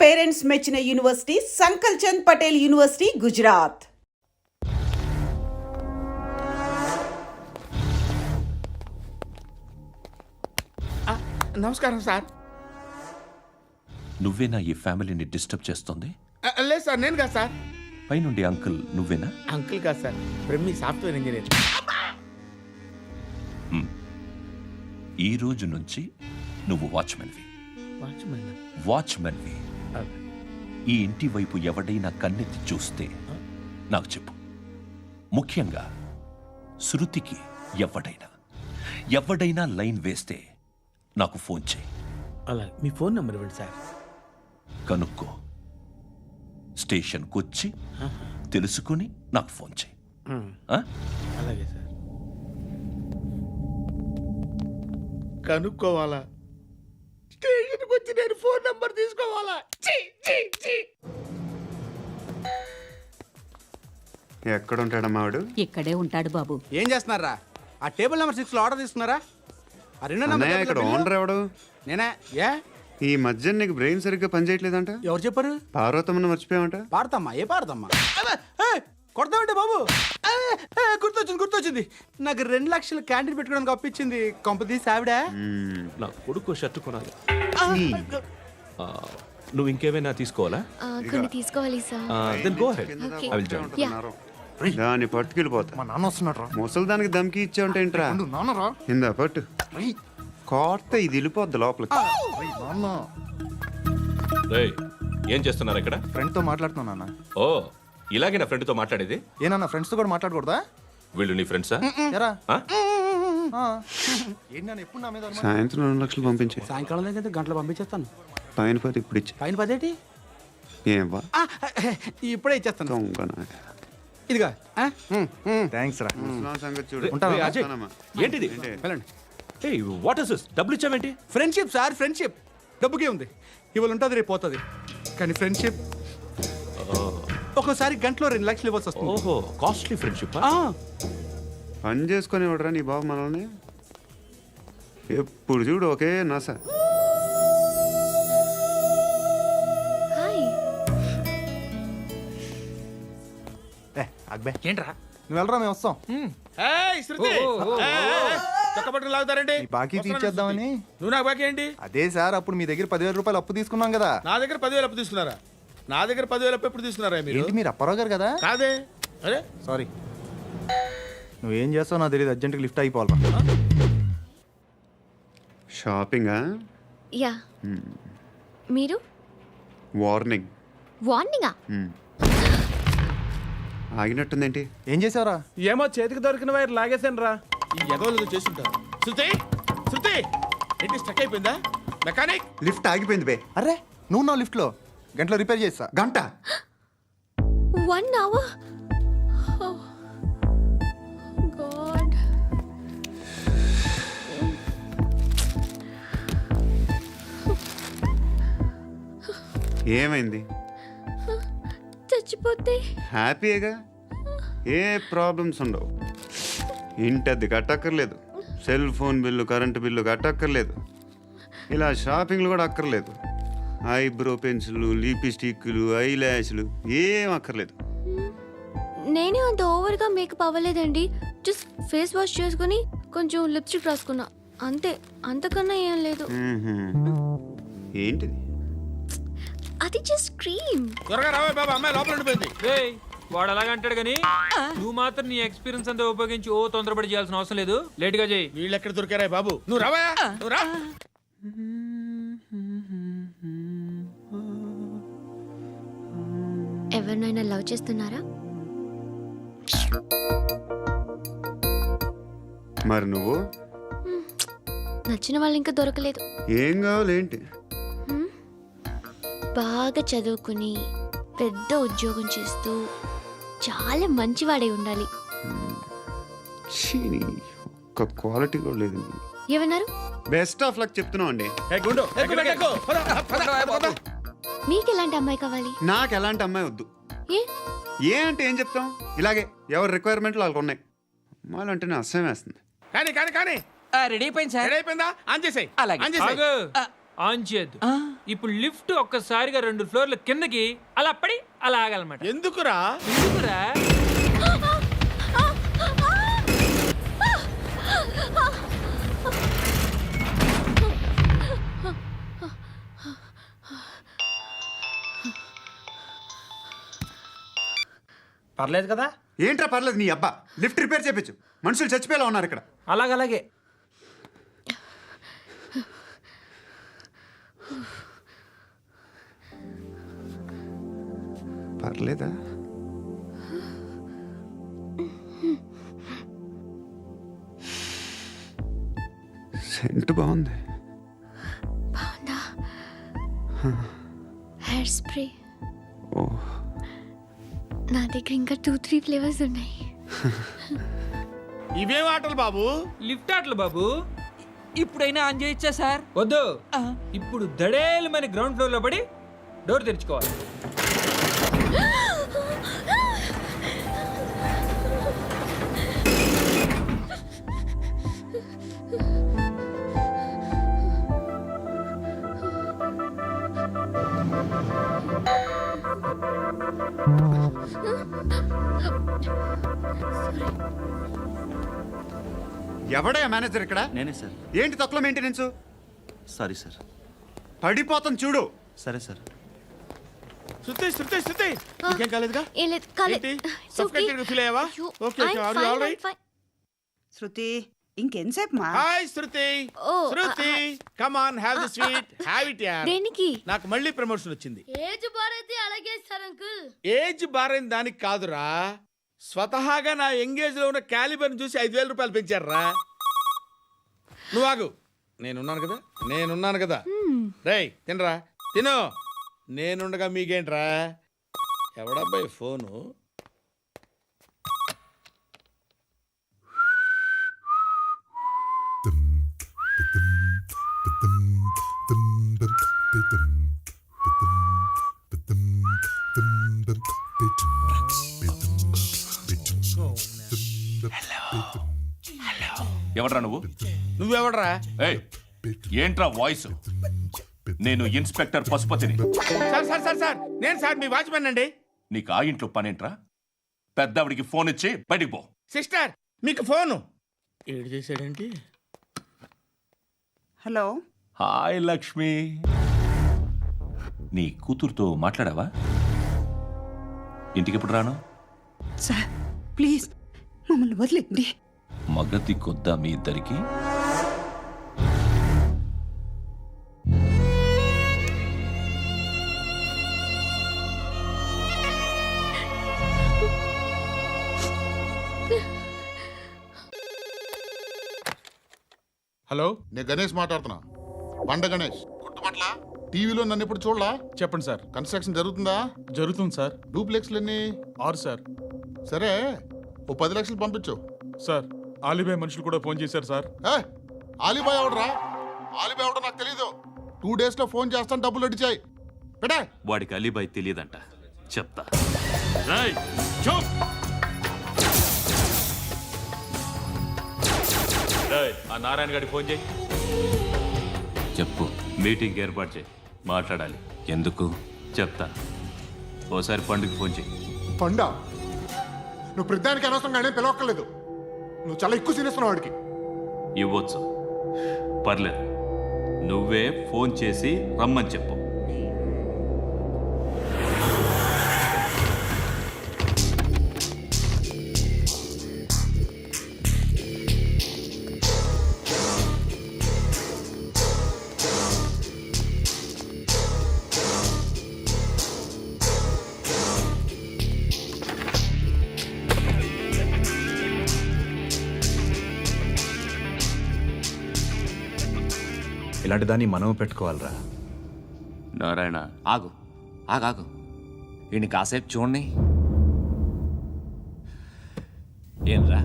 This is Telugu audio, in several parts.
పేరెంట్స్ మెచ్చిన యూనివర్సిటీ సంకల్ చంద్ పటేల్ యూనివర్సిటీ గుజరాత్. నమస్కారం సార్. నువ్వేనా ఈ ఫ్యామిలీని డిస్టర్బ్ చేస్తుంది? లేదు సార్, నేను కాదు సార్. పైనుండి అంకుల్ నువ్వేనా? అంకుల్ కాదు సార్, బ్రహ్మి సాఫ్ట్వేర్ ఇంజనీర్. ఈ రోజు నుంచి నువ్వు వాచ్మెన్వి. ఈ ఇంటి వైపు ఎవడైనా కన్నెత్తి చూస్తే నాకు చెప్పు. ముఖ్యంగా శృతికి ఎవడైనా లైన్ వేస్తే నాకు ఫోన్ చేయి. అలా మీ ఫోన్ నెంబర్ ఇవ్వండి సార్. కనుక్కో, స్టేషన్కి వచ్చి తెలుసుకుని నాకు ఫోన్ చేయి. అలాగే సార్. కనుక్కోవాలా? స్టేషన్కి వచ్చి నేను ఫోన్ నెంబర్ తీసుకోవాలా? ఎక్కడ ఉంటాడమ్మా వాడు? ఇక్కడే ఉంటాడు బాబు. ఏం చేస్తున్నారా? ఆ టేబుల్ నెంబర్ 6 లో ఆర్డర్ తీసుకున్నారా? ఆ రెండో నెంబర్ ఇక్కడ ఓనర్ ఎవడు? నేనే. ఏ ఈ మధ్య నీకు బ్రెయిన్ సరిగ్గా పనిచేయట్లేదంట. ఎవరు చెప్పారు? పార్వతమ్మను మర్చిపోయామంట. పాడతామ్మా? ఏ పాడతామ్మా? కొడతామంటే బాబు. గుర్తొచ్చింది. నాకు 2 లక్షలు క్యాంటీన్ పెట్టుకోవడానికి అప్పించింది కొంపతీసి ఆవిడ. నా కొడుకు షర్ట్ కొనాలి. నువ్వు ఇంకేమైనా తీసుకోవాలా? కొన్ని తీసుకోవాలి sir. Then go ahead. I will join. దాన్ని పట్టుకెళ్ళిపోతా. మా నాన్న వస్తున్నాడు. ముసలి దానికి దమ్కి ఇచ్చావుంటేంట్రా? నాన్నరా ఇందా పట్టు. కోర్త ఇది వెళ్ళిపోద్ది లోపలికి. రేయ్, ఏం చేస్తున్నారు ఇక్కడ? ఫ్రెండ్ తో మాట్లాడుతున్నా నాన్న. ఓ, ఇలాగే నా ఫ్రెండ్తో మాట్లాడేది? ఏనన్నా ఫ్రెండ్స్ తో కూడా మాట్లాడకూడదా? వీళ్ళు నీ ఫ్రెండ్సా? ఎరా ఆ? ఏంటి నాన్న ఎప్పుడు నా మీద? సాయంత్రం 2 లక్షలు పంపించే. సాయంకాలం దగ్గర గంటలు పంపించేస్తాను. పైన 10 ఇప్పుడు ఇచ్చే. పైన 10 ఏం వా ఇప్పుడే ఇచ్చేస్తాను. దొంగనా. ఇదిగా థ్యాంక్స్ రా. ముసలాం సంగతి చూడు. ఉంటాను. అజయ్, వస్తానమ్మా. ఏంటిది? వెళ్ళండి. ఏయ్, వాట్ ఇస్ దిస్? డబ్బులు ఇచ్చావేంటి? Friendship sir, friendship. డబ్బుకే ఉంది. ఇవాళ ఉంటుంది, రేపు పోతుంది. కానీ ఫ్రెండ్షిప్ ఒక్కోసారి గంటలో 2 లక్షలు ఇవ్వాల్సి వస్తుంది. ఓహో, కాస్ట్లీ ఫ్రెండ్షిప్. పని చేసుకొని ఇవ్వడరా నీ బాబు మనల్ని? ఎప్పుడు చూడు ఒకే నస. ఏంట్రా నువ్వు వెళ్ళరా, మేము వస్తాం. లాగుతారండి. బాకీ తీర్చేద్దామని. నువ్వు నాకు బాకీ ఏంటి? అదే సార్, అప్పుడు మీ దగ్గర 10,000 రూపాయలు అప్పు తీసుకున్నాం కదా. నా దగ్గర 10,000 అప్పు తీసుకున్నారా? నా దగ్గర 10,000 అప్పు ఎప్పుడు తీసుకున్నారా మీరు? ఏంటి మీరు అప్పారావు గారు కదా? కాదే. అరే సారీ. నువ్వేం చేస్తావు నాకు తెలియదు. అర్జెంట్గా లిఫ్ట్ అయిపోవాలి. షాపింగా? యా. మీరు? వార్నింగ్. వార్నింగా? ఆగినట్టుందేంటి? ఏం చేసావురా? ఏమో, చేతికి దొరికిన వైర్ లాగేసాను రా. ఈ ఎగవలు చేస్తుంటారు. శృతి ఏంటి స్టక్ అయిపోయిందా? మెకానిక్. లిఫ్ట్ ఆగిపోయింది బే. అరే నువ్వు నా లిఫ్ట్ లో గంటలో రిపేర్ చేస్తా. గంట? 1 hour? Oh, God. ఏమైంది? చచ్చిపోతే హ్యాపీగా, ఏ ప్రాబ్లమ్స్ ఉండవు. ఇంటి అద్దె కట్టక్కర్లేదు, cell phone bill, current bill కట్టక్కర్లేదు, ఇలా షాపింగ్లు కూడా అక్కర్లేదు. ఐబ్రో పెన్సిల్లు, లిప్స్టిక్లు, ఐ ల్యాష్లు ఏం అక్కర్లేదు. నేనే అంత ఓవర్గా మేకప్ అవ్వలేదండి. జస్ట్ ఫేస్ వాష్ చేసుకుని కొంచెం లిప్స్టిక్ రాసుకున్నా అంతే. అంతకన్నా ఏం లేదు. ఏంటిది? అది జస్ట్ క్రీమ్. త్వరగా రావే బాబా, అమ్మాయి లోపల ఉండిపోయింది. వాడు అలాగంటాడు కానీ నువ్వు మాత్రం నీ ఎక్స్పీరియన్స్ అంతా ఉపయోగించి తొందరపడి చేయాల్సిన అవసరం లేదు. లేట్ గా చేయి. వీళ్ళు ఎక్కడ దొరికారా బాబు? నువ్వు రావా, నువ్వు రా. ఎవరినైనా లవ్ చేస్తున్నారా? మరి నువ్వు? నచ్చిన వాళ్ళు ఇంకా దొరకలేదు. ఏం కావాలేంటి? బాగా చదువుకుని పెద్ద ఉద్యోగం చేస్తూ చాలా మంచివాడై ఉండాలి. ఒక్క క్వాలిటీ కూడా లేదు. ఏమన్నారు? బెస్ట్ ఆఫ్ లక్ చెప్తున్నావు అండి. మీకు ఎలాంటి అమ్మాయి కావాలి? నాకు ఎలాంటి అమ్మాయి వద్దు. ఏ అంటే ఏం చెప్తాం? ఇలాగే ఎవరి రిక్వైర్మెంట్లు వాళ్ళకు ఉన్నాయి. అమ్మాయిలు అంటే అసహ్యం వేస్తుంది. కానీ కానీ కానీ రెడీ అయిపోయింది సార్. రెడీ అయిపోయిందా? ఆన్ చేసేయ్. అలాగే. ఆన్ చేసేయ్. ఆన్ చేయొద్దు. ఇప్పుడు లిఫ్ట్ ఒక్కసారిగా 2 ఫ్లోర్ల కిందకి అలా పడి అలా ఆగాలన్నమాట. ఎందుకురా? ఎందుకురా? పర్లేదు కదా? ఏంట్రా పర్లేదు నీ అబ్బా, లిఫ్ట్ రిపేర్ చేయించు. మనుషులు చచ్చిపోయేలా ఉన్నారు ఇక్కడ. అలాగే పర్లేదా? సెంట్ బాగుంది. బాగుందా? హెయిర్ స్ప్రే ఓ, నా దగ్గర ఇంకా 2-3 ఫ్లేవర్స్ ఉన్నాయి. ఇవేం ఆటలు బాబు? లిఫ్ట్ ఆటలు బాబు. ఇప్పుడైనా ఆన్ చేయొచ్చా సార్? వద్దు. ఇప్పుడు దడేలు మన గ్రౌండ్ ఫ్లోర్ లో పడి డోర్ తెరుచుకోవాలి. ఎవడయ్యా మేనేజర్ ఇక్కడ? నేనే సార్. ఏంటి తక్కువ మెయింటెనెన్స్? Sorry sir. పడిపోతాం చూడు. సరే సార్. శృతి ఇంకేం కాలేదుగా? ఏం లేదు, కాలేదు. ఏంటి? It's okay. Suffocated గా feel అయ్యావా? అయ్యో, Okay, I'm are you fine, all I'm right? fine. శృతి ఇంకెంతసేపు మా? Hi Shruti. Oh, Shruti come on, have the sweet, have it యార్. దేనికి? నాకు మళ్ళీ ప్రమోషన్ వచ్చింది. ఏజ్ బారైతే అలాగే సార్ అంకుల్. ఏజ్ బారైన దానికి కాదురా, స్వతహాగా నా ఎంగేజ్ లో ఉన్న క్యాలిబర్ చూసి 5,000 రూపాయలు పెంచారా. నువ్వు ఆగు, నేనున్నాను కదా. రేయ్ తినరా, తిను. నేనుండగా మీకేంట్రా? ఎవడబ్బాయి ఫోను? ఎవడ్రా నువ్వు? నువ్వెవడరా? ఏయ్, ఏంట్రా వాయిస్? నేను ఇన్స్పెక్టర్ పశుపతిని. సార్ నేను సార్ మీ వాచ్మెన్ అండి. నీకు ఆ ఇంట్లో పనేంట్రా? పెద్దవిడికి ఫోన్ ఇచ్చి బయటికి పో. సిస్టర్ మీకు ఫోను. ఏడు చేశాడేంటి? Hello, hi Lakshmi. నీ కూతురుతో మాట్లాడావా? ఇంటికి ఎప్పుడు రాను? సార్ ప్లీజ్ మమ్మల్ని వదిలేండి. మగతి కొద్దా మీ ఇద్దరికి? హలో, నేను గణేష్ మాట్లాడుతున్నా. బండ గణేష్ గుర్తుపట్ల? టీవీలో నన్ను ఎప్పుడు చూడలా? చెప్పండి సార్. కన్స్ట్రక్షన్ జరుగుతుందా? జరుగుతుంది సార్. డూప్లెక్స్లు ఎన్ని? 6 సార్. సరే, ఓ 10 లక్షలు పంపించు. సార్ ఆలిబాయ్ మనుషులు కూడా ఫోన్ చేశారు సార్. ఏ ఆలిబాయ్ ఎవడరా? ఆలిబాయ్ ఎవడో నాకు తెలీదు. 2 days లో ఫోన్ చేస్తాను, డబ్బులు అడిచాయి పెడే. వాడికి అలీబాయ్ తెలియదంట, చెప్తా. ఆ నారాయణ గారికి ఫోన్ చేయి. చెప్పు, మీటింగ్ ఏర్పాటు చేయి, మాట్లాడాలి. ఎందుకు చెప్తా. ఓసారి పండుగ ఫోన్ చేయి. పండ నువ్వు ప్రతిదానికి అనవసరంగానే పిలవక్కర్లేదు. నువ్వు చాలా ఎక్కువ సీనిస్తున్నావు వాడికి. ఇవ్వచ్చు, పర్లేదు. నువ్వే ఫోన్ చేసి రమ్మని చెప్పు. ఇలాంటి దాన్ని మనం పెట్టుకోవాలరా. నారాయణ, ఆగు ఆగాగు, ఈయన కాసేపు చూడండి. ఏంరా,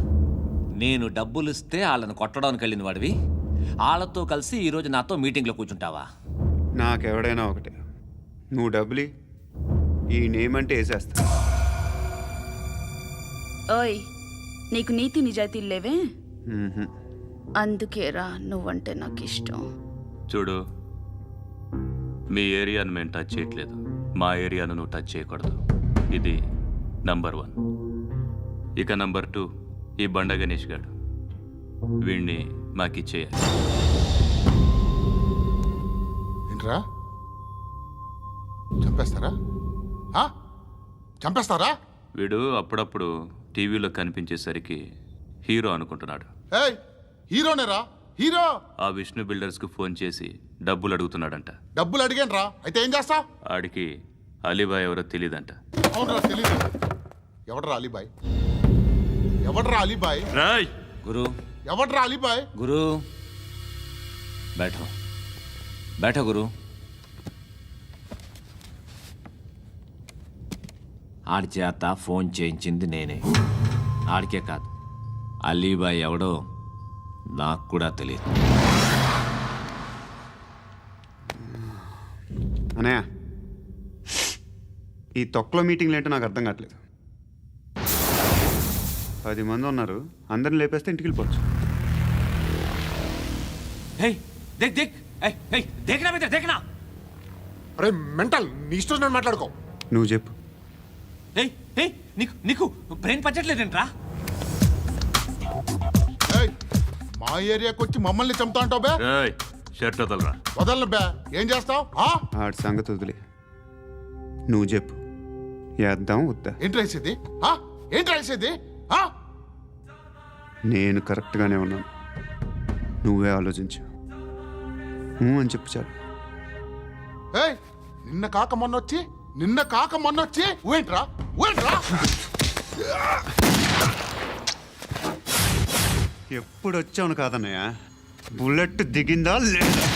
నేను డబ్బులు ఇస్తే వాళ్ళని కొట్టడానికి వెళ్ళిన వాడివి, వాళ్ళతో కలిసి ఈరోజు నాతో మీటింగ్లో కూర్చుంటావా? నాకెవడైనా ఒకటే, నువ్వు డబ్బులి, ఈ నేమ్ అంటే వేసేస్తా. ఓయ్, నీకు నీతి నిజాయితీలు లేవే, మ్మ్హ. అందుకేరా నువ్వంటే నాకు ఇష్టం. చూడు, మీ ఏరియాను మేము టచ్ చేయట్లేదు, మా ఏరియాను నువ్వు టచ్ చేయకూడదు. ఇది నంబర్ 1. ఇక నంబర్ 2, ఈ బండ గణేష్ గాడు, వీణ్ణి మాకిచ్చేయాలి. ఏంట్రా చంపేస్తారా? ఆ? చంపేస్తారా? వీడు అప్పుడప్పుడు టీవీలో కనిపించేసరికి హీరో అనుకుంటున్నాడు. ఏయ్ హీరోనేరా, హీరో. ఆ విష్ణు బిల్డర్స్కు ఫోన్ చేసి డబ్బులు అడుగుతున్నాడంట. డబ్బులు అడిగాను రా, అయితే ఏం చేస్తా? ఆడికి అలీబాయ్ ఎవరో తెలియదంట. అవునరా తెలీదు. ఎవడరా అలీబాయ్? ఎవడరా అలీబాయ్? రాయ్ గురు ఎవడరా అలీబాయ్? గురు బైఠో బైఠో గురు. ఆడి చేత ఫోన్ చేయించింది నేనే. ఆడికే కాదు, అలీబాయ్ ఎవడో నాకు కూడా తెలియదు. అనయ్య, ఈ తొక్కలో మీటింగ్లు ఏంటో నాకు అర్థం కావట్లేదు. 10 మంది ఉన్నారు, అందరిని లేపేస్తే ఇంటికి వెళ్ళిపోవచ్చు. హే దేక్ దేక్ హే దేఖనా బేటా దేఖనా. అరే మెంటల్, నీ ఇష్టం నేను మాట్లాడుకో. నువ్వు చెప్పు. హే హే నీకు నీకు బ్రెయిన్ పచ్చట్లేదంట్రా. ఏయ్ మా ఏరియాకి వచ్చి మమ్మల్ని చంపుతా అంటావు బే? రాయ్ షర్ట్ వదలరా. వదలను బే. ఏం చేస్తావు? ఆడి సంగతి వదిలే, నువ్వు చెప్పు. వేద్దాం వద్దా? ఏంటి రాసేది? ఏంటి రాసేది? నేను కరెక్ట్గానే ఉన్నాను, నువ్వే ఆలోచించు. అని చెప్పు చాలు. ఏయ్ నిన్న కాక మొన్నొచ్చి ఊయంట్రా ఊయంట్రా. ఎప్పుడు వచ్చావును కాదన్నయ్య, బుల్లెట్ దిగిందా లేదా?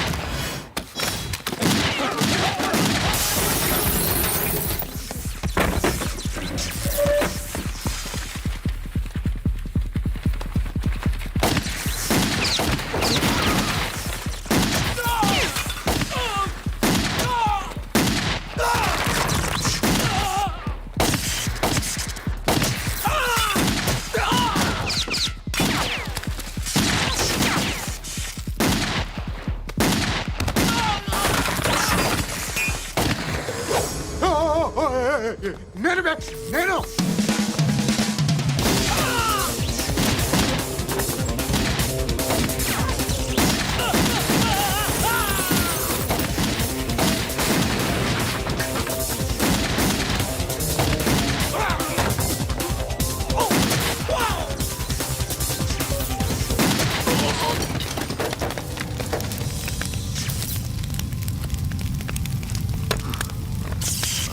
నేను బే, నేను.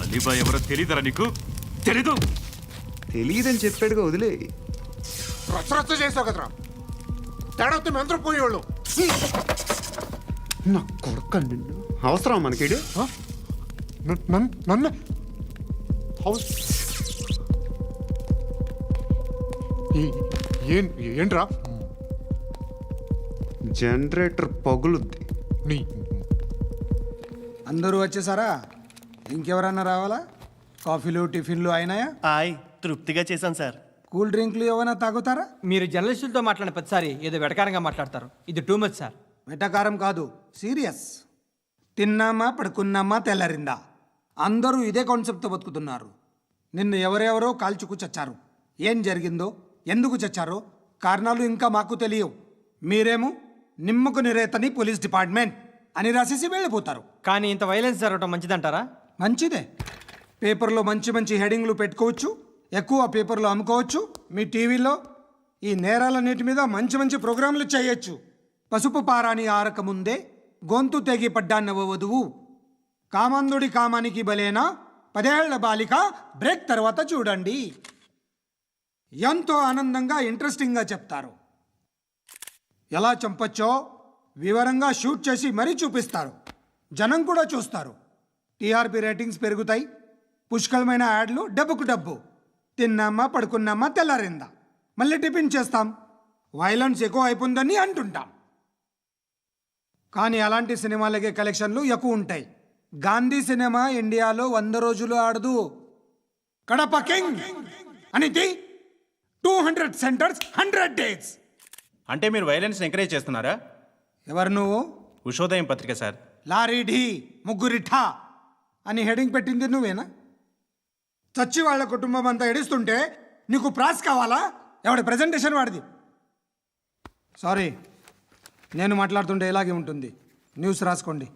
అలీబాయ్ ఎవరో తెలీదరా నీకు? తెలీదు? తెలియదని చెప్పాడుగా, వదిలే. రచ్చ చేస్తావు కదరా. తేడా వస్తే మెంతరం పోయేవాళ్ళు. నా కొడుకు నిన్ను అవసరం మనకిడు. నన్ను ఏంట్రా? జనరేటర్ పగులుద్ది. నీ అందరూ వచ్చేసారా? ఇంకెవరన్నా రావాలా? కాఫీలు టిఫిన్లు అయినాయా? తృప్తిగా చేశాను సార్. కూల్ డ్రింక్లు ఏమైనా తాగుతారా? మీరు జర్నలిస్టులతో మాట్లాడిన ప్రతిసారి ఏదో వెటకారంగా మాట్లాడతారు. ఇది టూ మచ్ సార్. వెటకారం కాదు, సీరియస్. తిన్నామా పడుకున్నామా తెల్లరిందా, అందరూ ఇదే కాన్సెప్ట్తో బతుకుతున్నారు. నిన్ను ఎవరెవరో కాల్చుకు చచ్చారు. ఏం జరిగిందో, ఎందుకు చచ్చారో కారణాలు ఇంకా మాకు తెలియవు. మీరేమో నిమ్మకు నిరేతని పోలీస్ డిపార్ట్మెంట్ అని రాసేసి వెళ్ళిపోతారు. కానీ ఇంత వైలెన్స్ జరగడం మంచిదంటారా? మంచిదే. పేపర్లో మంచి మంచి హెడింగ్లు పెట్టుకోవచ్చు, ఎక్కువ పేపర్లు అమ్ముకోవచ్చు. మీ టీవీలో ఈ నేరాలన్నిటి మీద మంచి మంచి ప్రోగ్రాంలు చేయొచ్చు. పసుపు పారాని ఆరక ముందే గొంతు తెగి పడ్డాన్నవ వధువు, కామందుడి కామానికి బలేనా 10 ఏళ్ల బాలిక బ్రేక్ తర్వాత చూడండి. ఎంతో ఆనందంగా ఇంట్రెస్టింగ్గా చెప్తారు. ఎలా చంపచ్చో వివరంగా షూట్ చేసి మరీ చూపిస్తారు. జనం కూడా చూస్తారు. టీఆర్పీ రేటింగ్స్ పెరుగుతాయి. పుష్కలమైన యాడ్లు, డబ్బుకు డబ్బు. తిన్నామా పడుకున్నామా తెల్లారిందా, మళ్ళీ టిఫిన్ చేస్తాం. వైలెన్స్ ఎక్కువ అయిపోయిందని అంటుంటాం. కానీ అలాంటి సినిమాలకే కలెక్షన్లు ఎక్కువ ఉంటాయి. గాంధీ సినిమా ఇండియాలో 100 రోజులు ఆడదు. కడప కింగ్ అనితి 200 సెంటర్స్ 100 డేస్. అంటే మీరు వైలెన్స్ ఎంకరేజ్ చేస్తున్నారా? ఎవరు నువ్వు? ఉషోదయం పత్రిక సార్. లారీ ఢీ ముగ్గురి ఠా అని హెడింగ్ పెట్టింది నువ్వేనా? చచ్చి వాళ్ళ కుటుంబం అంతా ఎడుస్తుంటే నీకు ప్రాస్ కావాలా? ఎవడి ప్రజెంటేషన్ వాడిది. సారీ, నేను మాట్లాడుతుంటే ఇలాగే ఉంటుంది. న్యూస్ రాసుకోండి.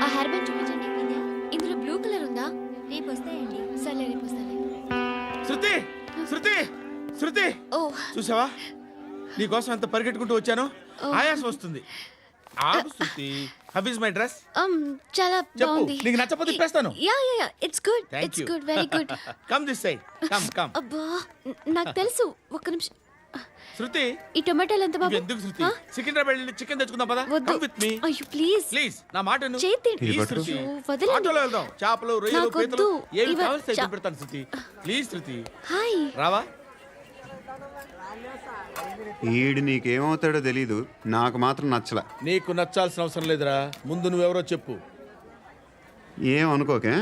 ఆ హెయిర్ బ్యాండ్ చూపించండి. ఇందులో బ్లూ కలర్ ఉందా? రేపు వస్తాయండి. సరే రేపు వస్తాయి. శృతి శృతి శృతి ఓ చూసావా నీకోసం ఎంత పరిగెట్టుకుంటూ వచ్చాను. ఆయాసం వస్తుంది. ఆగు Shruti. How is my dress? చాలా చెప్పు. బాగుంది. నీకు నచ్చకపోతే తిప్పేస్తాను. Yeah yeah yeah it's good. Thank it's you. Good, very good. Come this side. Come come. అబ్బా నాకు తెలుసు. ఒక్క నిమిషం. శృతి ఈ టొమాటోలు ఎంత బాబు? ఎందుకు శృతి? ఆ? సికింద్రాబాద్ వెళ్ళి చికెన్ తెచ్చుకుందాం పదా. వద్దు. కమ్ విత్ మీ అయ్యో ప్లీజ్ ప్లీజ్. నా మాట విను. చేతి Please, శృతి. అయ్యో, వదలండి. ఆటోలో వెళ్దాం. చేపలు రొయ్యలు నాకు పీతలు వద్దు. ఏమి ఇవ- కావాలి చా- పెడతాను శృతి. Please Shruti hi. రావా. ఈడు నీకేమవుతాడో తెలీదు, నాకు మాత్రం నచ్చలా. నీకు నచ్చాల్సిన అవసరం లేదురా. ముందు నువ్వెవరో చెప్పు. ఏమనుకోకే.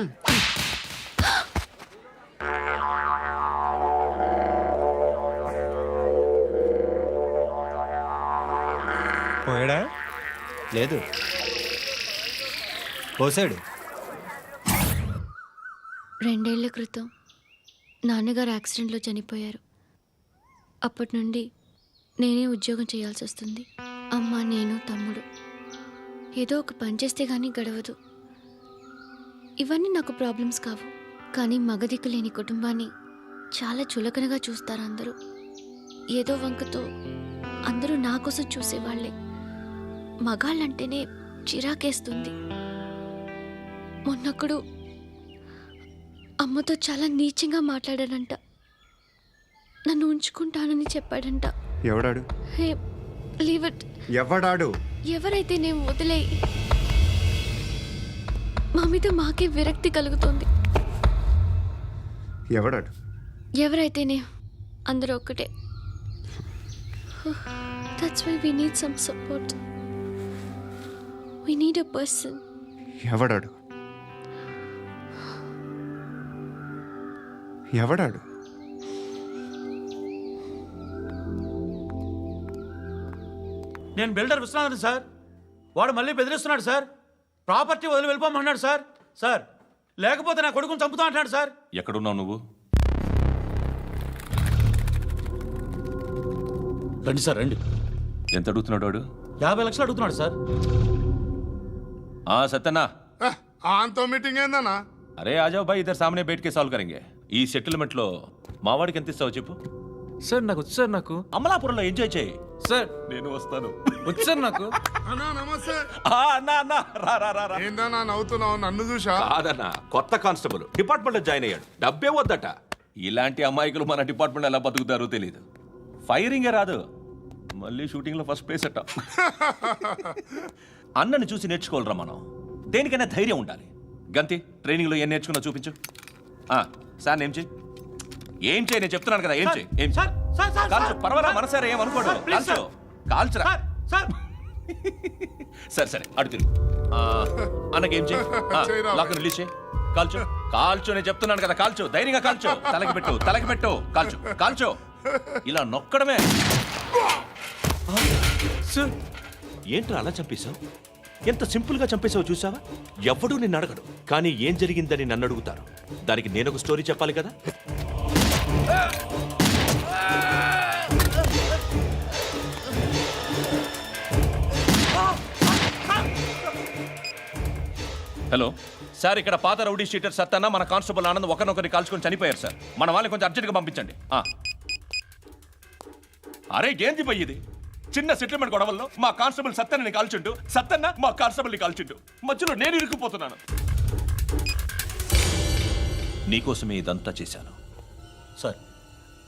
పోయాడా? లేదు, పోసాడు. 2 ఏళ్ల క్రితం నాన్నగారు యాక్సిడెంట్లో చనిపోయారు. అప్పటి నుండి నేనే ఉద్యోగం చేయాల్సి వస్తుంది. అమ్మ, నేను, తమ్ముడు ఏదో ఒక పని చేస్తే కానీ గడవదు. ఇవన్నీ నాకు ప్రాబ్లమ్స్ కావు, కానీ మగదిక్కు లేని కుటుంబాన్ని చాలా చులకనగా చూస్తారు అందరూ. ఏదో వంకతో అందరూ నా కోసం చూసేవాళ్లే. మగాళ్ళంటేనే చిరాకేస్తుంది. మొన్నొక్కడు అమ్మతో చాలా నీచంగా మాట్లాడాడంట. నన్ను ఉంచుకుంటానని చెప్పాడంట. ఎవడాడు? Hey leave it. ఎవడాడు? ఎవరైతే నేను వదిలేయి. మా మీద మాకే విరక్తి కలుగుతుంది. ఎవడాడు? ఎవరైతేనే అందరూ ఒక్కటే. That's why we need some support. We need a person. ఎవడాడు? ఎవడాడు? నేను బిల్డర్ విశ్వనాథన్ సార్. వాడు మళ్ళీ బెదిరిస్తున్నాడు సార్. ప్రాపర్టీ వదిలి వెళ్ళిపోమన్నాడు సార్. సార్ లేకపోతే నా కొడుకుని చంపుతా అంటున్నాడు సార్. ఎక్కడున్నావు నువ్వు? రండి సార్ రండి. ఎంత అడుగుతున్నాడు వాడు? 50 లక్షలు అడుగుతున్నాడు సార్. సత్యనా, ఆంతో మీటింగ్ ఏందన్నా? అరే ఆజావ్ భాయ్, ఇద్దరు సామనే బయటకే సాల్వ్ కరెంగే. ఈ సెటిల్మెంట్ లో మావాడికి ఎంత ఇస్తావు చెప్పు. సార్ నాకు వచ్చు సార్. నాకు అమలాపురంలో ఎంజాయ్ చేయి. సార్ నేను వస్తాను. వచ్చు సార్ నాకు. అన్నా నమస్తే. అన్నా అన్నా, రా రా రా రా. ఏందన్నా నవ్వుతున్నావు? నన్ను చూసా? కాదన్నా, కొత్త కానిస్టేబుల్ డిపార్ట్మెంట్ లో జాయిన్ అయ్యాడు. డబ్బే వద్దట. ఇలాంటి అమాయకులు మన డిపార్ట్మెంట్ ఎలా బతుకుతారో తెలియదు. ఫైరింగే రాదు, మళ్ళీ షూటింగ్ లో ఫస్ట్ ప్లేస్ అట్ట. అన్నని చూసి నేర్చుకోవాలరా మనం. దేనికైనా ధైర్యం ఉండాలి. గంతి, ట్రైనింగ్ లో ఏం నేర్చుకున్నా చూపించు. సార్ ఏం చేయి, ఏం చేయి, నేను చెప్తున్నాను కదా. ఏం చేయి, ఏం సార్ సార్ సార్ కాల్చు. పర్వాలా, మనసారా ఏమనుకోడు. సార్, ప్లీజ్ కాల్చు, కాల్చురా. సార్ సార్ సరే సరే, అడు తిరుగు. అన్నకేం చేయి, చేయరా. లాక్ రిలీజ్ చేయి. కాల్చు కాల్చు, నేను చెప్తున్నాను కదా. కాల్చు, ధైర్యంగా కాల్చు. తలకి పెట్టు, తలకి పెట్టు. కాల్చు కాల్చు. ఇలా నొక్కడమే. సార్ ఏంట్రా అలా చంపేశావు? ఎంత సింపుల్ గా చంపేశావు చూసావా? ఎవడూ నిన్ను అడగడు, కానీ ఏం జరిగిందని నన్ను అడుగుతారు. దానికి నేను ఒక స్టోరీ చెప్పాలి కదా. హలో సార్, ఇక్కడ పాత రౌడీ షీటర్ సత్తన్న, మన కానిస్టేబుల్ ఆనంద్ ఒకరినొకరిని కాల్చుకొని చనిపోయారు సార్. మన వాళ్ళని కొంచెం అర్జెంట్గా పంపించండి. అరే ఏంది పోయి ఇది? చిన్న సెటిల్మెంట్ గొడవల్లో మా కానిస్టేబుల్ సత్తన్నని కాల్చుండు, సత్తన్న మా కానిస్టేబుల్ని కాల్చుండు. మధ్యలో నేను ఇరుక్కుపోతున్నాను. నీకోసమే ఇదంతా చేశాను సార్.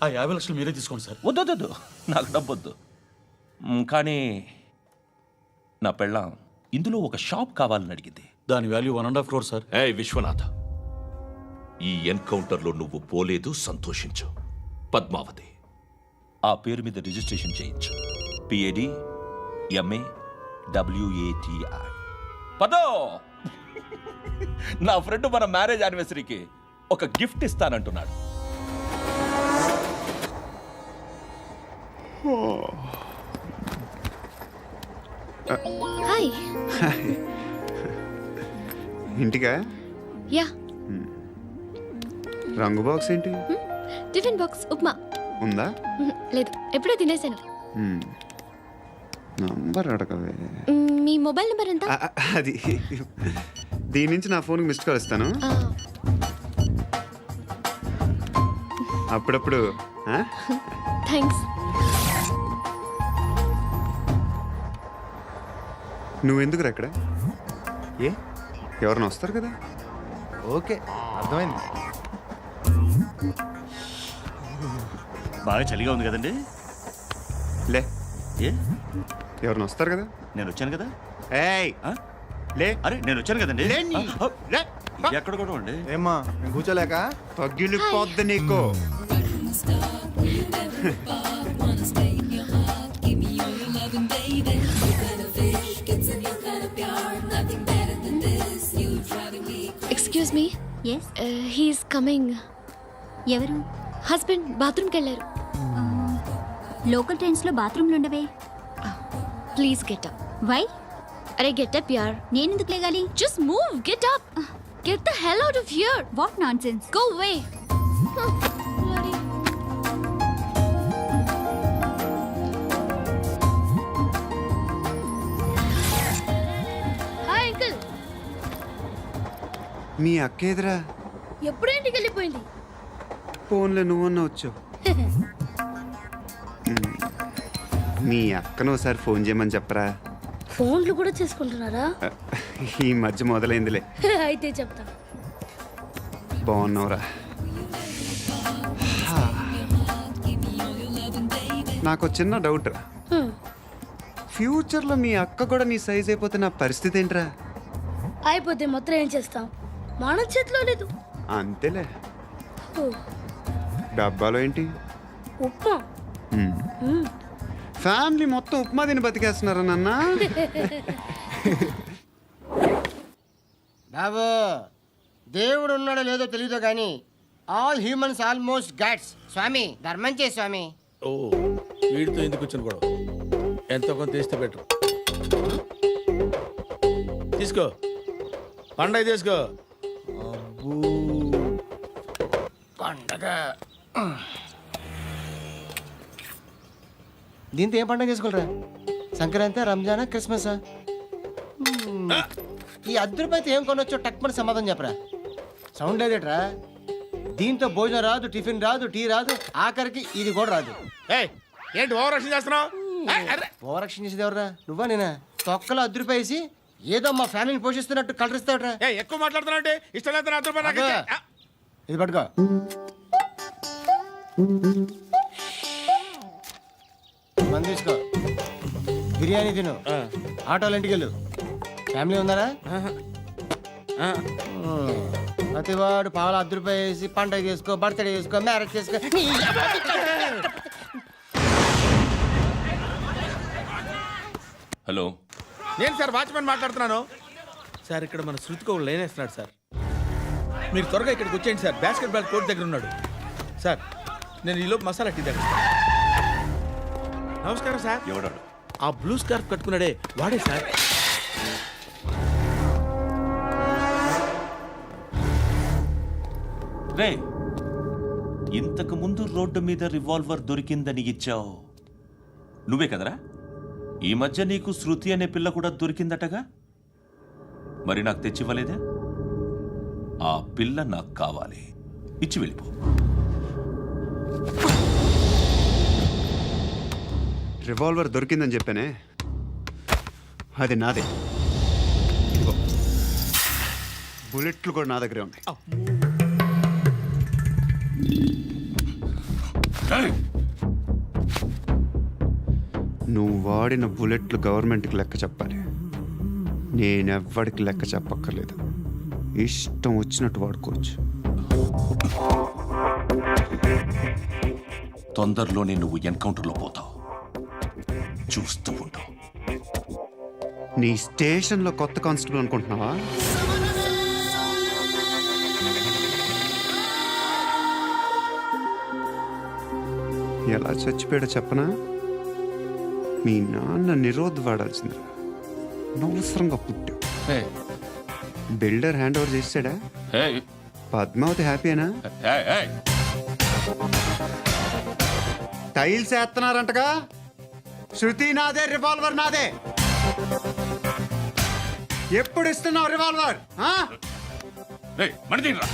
ఆ 50 లక్షలు మీరే తీసుకోండి సార్. వద్దొద్దు, నాకు డబ్బొద్దు. కానీ నా పెళ్ళాం ఇందులో ఒక షాప్ కావాలని అడిగింది. దాని వాల్యూ 1.5 crore సార్. ఏ విశ్వనాథ, ఈ ఎన్కౌంటర్లో నువ్వు పోలేదు, సంతోషించు. పద్మావతి ఆ పేరు మీద రిజిస్ట్రేషన్ చేయించు. PAD MA WATI. పదో, నా ఫ్రెండ్ మన మ్యారేజ్ యానివర్సరీకి ఒక గిఫ్ట్ ఇస్తానంటున్నాడు. హాయ్. ఇంటికా? యా. రంగు బాక్స్ ఏంటి? Tiffin box upma. ఉందా? లేదు, ఎప్పుడో తినేసాను. నంబర్ అడగవే. మీ మొబైల్ నెంబర్ ఎంత? అది దీని నుంచి నా ఫోన్కి మిస్డ్ కాల్ ఇస్తాను. అప్పుడప్పుడు. థ్యాంక్స్. నువ్వెందుకురా అక్కడ? ఏ ఎవరైనా వస్తారు కదా? ఓకే, అర్థమైంది. బాగా చలిగా ఉంది కదండి. లే, ఏ ఎవరైనా వస్తారు కదా? నేను వచ్చాను కదా. ఏయ్ లే. అరే నేను వచ్చాను కదండి. లే నీ. లే. ఎక్కడ కూడా అండి. ఏమ్మా నేను కూర్చోలేక? పగిలిపోద్ది నీకు. Excuse me. Yes. He's coming. ఎవరు? హస్బెండ్ బాత్రూమ్కి వెళ్ళారు. లోకల్ ట్రైన్స్లో బాత్రూమ్లు ఉండవే. Please get up. వై? అరే గెట్ అప్ యార్. నేనెందుకు లేగాలి? Just move, get up. Get the hell out of here. What nonsense. Go away. Hi uncle. మీ అక్క ఎదురా? ఎప్పుడు ఇంటికి వెళ్ళిపోయింది? ఫోన్లో నువ్వన్నా వచ్చు. మీ అక్కను ఒకసారి ఫోన్ చేయమని చెప్పరా. ఫోన్లు కూడా చేసుకుంటున్నారా? ఈ మధ్య మొదలైందిలే. అయితే చెప్తా. బాగున్నావురా? నాకు చిన్న డౌట్ రా. ఫ్యూచర్లో మీ అక్క కూడా నీ సైజ్ అయిపోతే నా పరిస్థితి ఏంట్రా? అయిపోతే మొత్తం ఏం చేస్తాం? మన చేతిలో లేదు. అంతేలే. డబ్బాలో ఏంటి? ఉప్మా. ఫ్యామిలీ మొత్తం ఉప్మా తిని బతికేస్తున్నారా నాన్న? బాబు, దేవుడు ఉన్నాడో లేదో తెలియదు కానీ ఆల్ హ్యూమన్స్ ఆల్మోస్ట్ గాడ్స్. స్వామి ధర్మం చే స్వామి. ఓ వీడితో ఎందుకు వచ్చిన గొడవ? ఎంతో కొంత తీస్తే బెటర్. తీసుకో, పండగ తీసుకో. పండగ. దీంతో ఏం పండగ చేసుకోలేరా? సంక్రాంతి, రంజానా, క్రిస్మసా? ఈ అద్దరిపైతే ఏం కొనొచ్చో టక్మని సమాధానం చెప్పరా. సౌండ్ లేదేట్రా? దీంతో భోజనం రాదు, టిఫిన్ రాదు, టీ రాదు, ఆఖరికి ఇది కూడా రాదు. ఏయ్, ఏంటి ఓవర్ రక్షణ చేస్తున్నావు? ఓవరాక్షన్ చేసేది ఎవరా? నువ్వా నేనా? తొక్కలో అద్దరిపేసి ఏదో మా ఫ్యామిలీని పోషిస్తున్నట్టు కలరిస్తావుట్రా. ఎక్కువ మాట్లాడుతున్నావు అంటే ఇష్టం లేదు. నా రూపాయలు నాకు ఇచ్చే. ఇది పట్టుకో. మంది తీసుకో, బిర్యానీ తిను, ఆటోలు ఇంటికి వెళ్ళు. ఫ్యామిలీ ఉన్నారా? ప్రతివాడు పావులు ₹10 వేసి పండగ చేసుకో, బర్త్డే చేసుకో, మ్యారేజ్ చేసుకో. హలో, నేను సార్ వాచ్మెన్ మాట్లాడుతున్నాను సార్. ఇక్కడ మన శృతికో లైన్ వేస్తున్నాడు సార్. మీరు త్వరగా ఇక్కడికి వచ్చేయండి సార్. బాస్కెట్ బాల్ కోర్ట్ దగ్గర ఉన్నాడు సార్. నేను ఈలోపు మసాలా టీ దగ్గర. నమస్కారం సార్. ఎవడాడు? ఆ బ్లూ స్కార్ఫ్ కట్టుకున్నాడే వాడే సార్. రే, ఇంతకు ముందు రోడ్డు మీద రివాల్వర్ దొరికిందని ఇచ్చావు నువ్వే కదరా? ఈ మధ్య నీకు శృతి అనే పిల్ల కూడా దొరికిందటగా? మరి నాకు తెచ్చివ్వలేదే? ఆ పిల్ల నాకు కావాలి, ఇచ్చి వెళ్ళిపో. రివాల్వర్ దొరికిందని చెప్పానే, అది నాదే. ఇదిగో, బుల్లెట్లు కూడా నా దగ్గరే ఉన్నాయి. నువ్వు వాడిన బుల్లెట్లు గవర్నమెంట్కి లెక్క చెప్పాలి. నేనెవ్వడికి లెక్క చెప్పక్కర్లేదు. ఇష్టం వచ్చినట్టు వాడుకోవచ్చు. తొందరలోనే నువ్వు ఎన్కౌంటర్లో పోతావు, చూస్తూ ఉండు. నీ స్టేషన్లో కొత్త కానిస్టేబుల్ అనుకుంటున్నావా? ఎలా చచ్చిపోయాడో చెప్పనా? మీ నాన్న నిరోధ్ వాడాల్సిందిరా. అనవసరంగా పుట్టావు హే, బిల్డర్ హ్యాండ్ ఓవర్ చేసాడా హే, పద్మావతి హ్యాపీనా హే, హే. టైల్స్ వేస్తున్నారంటగా శృతి నాదే రివాల్వర్ నాదే ఎప్పుడు ఇస్తున్నావు రివాల్వర్ రేయ్, మణి తీయరా.